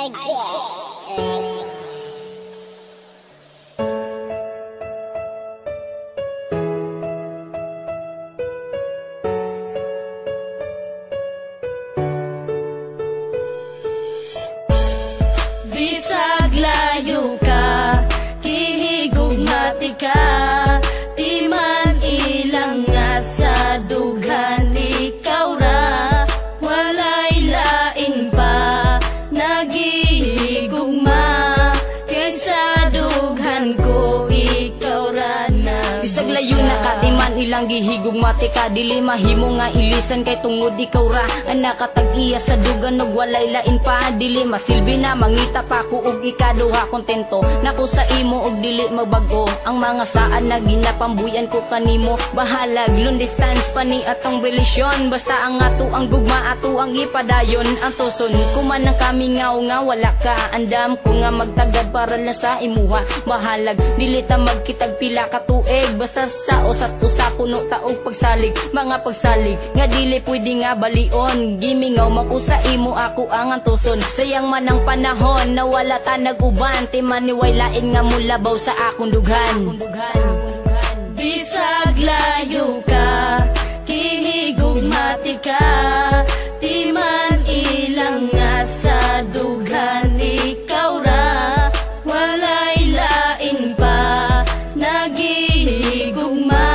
Bisag layo ka, kihigugmati ka, di man ilang nga sa dughan ikaw ra, walay lain pa nagihigugma, kaysa dughan ko ikaw ra na. Bisag layo na ka, di man ilang gihigugmati ka, dili mahimo nga ilisan kay tungod ikaw ra ang nakatag-iya sa dugan og walay lain pa, dili masilbi na mangita pa ko og ikaduha kontento nako sa imo og dili magbago ang mga saan na ginapambuyan ko kanimo, bahalag long distance pa ni atong relasyon, basta ang ato ang gugma ato ang ipadayon, ang tuson kuman ang kami nga wala ka, andam ko nga magtagad para lang sa imuha, bahalag dili ta magkitag pila ka tuig, basta sa usat usa puno taog pagsalig, mga pagsalig nga dili pwede nga balion, gimingaw makusa imo ako ang antuson, sayang man ang panahon na wala ta nag-uban, timaniway lain nga mulabaw sa akong dughan. Bisag layo ka, kihigugmati ka, di man ilang nga sa dughan ikaw ra, walay lain pa nagihigugma,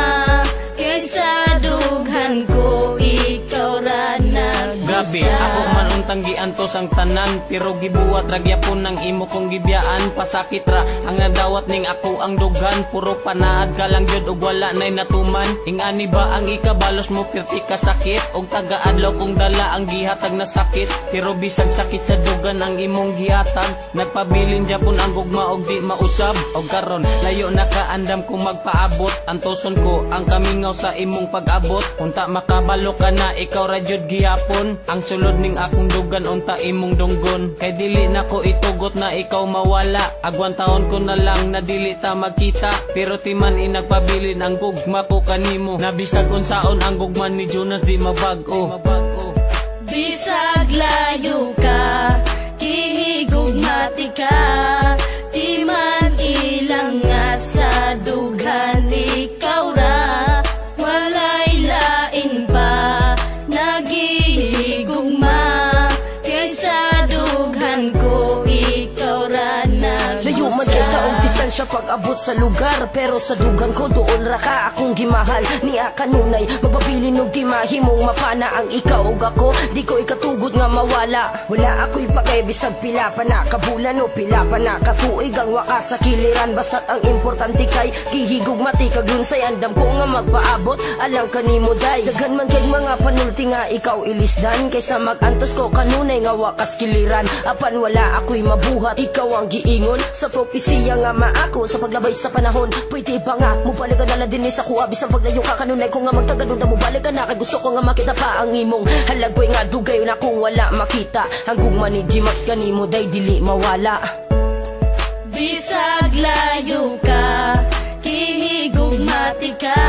kaysa dughan ko ikaw ra na. Grabe, ako man untang giantos ang tanan, pero gibuwat ragyapon ng imo kong gibiyaan, pasakit ra ang nadawat ning ako ang dughan, puro panaad ka lang jud og wala nay natuman, ingani ba ang ikabalos mo pirti ka sakit, og taga-adlaw kong dala ang gihatag na sakit, pero bisag sakit sa dugan ang imong gihatag, nagpabilin japon ang gugma og di mausab, og karon layo na kaandam kung magpaabot, antoson ko ang kamingaw sa imong pag-abot, unta makabalo ka na ikaw ra jud gihapon, ang sulod ning akong dugan unta imong dunggon, kay dili na ko itugot na ikaw mawala, agwan taon ko na lang na dili ta magkita, pero timan inagpabilin ang gugma ko kanimo, nabisag unsaon ang gugma ni Jonas di mabag-o. Bisag layo ka, kihigugmati ka, di man ilang nga sa dughan ikaw ra, walay lain pa nagihigugma, kaysa dughan ko ikaw ra na. Layo man kay kaong distansya pag-abot sa lugar, pero sa dugang ko doon ra ka akong gimahal, niya kanunay mapabilin og di mahimong mapana ang ikaw ug ako, di ko ikatugod nga mawala, wala ako'y pakay bisag pila pa na kabulan o pila pa na katuig ang wakas sa kiliran, basta't ang importante kay gihigugmati kag lunsay, andam ko nga magpaabot alang kanimo day, daghan man kay mga panulti nga ikaw ilisdan, kaysa magantos ko kanunay nga wakas kiliran, apan wala ako'y mabuhat, ikaw ang giingon sa propesiya nga maako sa paglabay sa panahon, pwede ba nga mubalik ka na din sa kuha, bisang paglayo ka kanunay ko nga magtagadod na mubalik ka na, kay gusto ko nga makita pa ang imong halagway nga dugay na kung wala makita, ang gugma ni G-Max kanimo day dili mawala. Bisag layo ka, kihigugmati ka,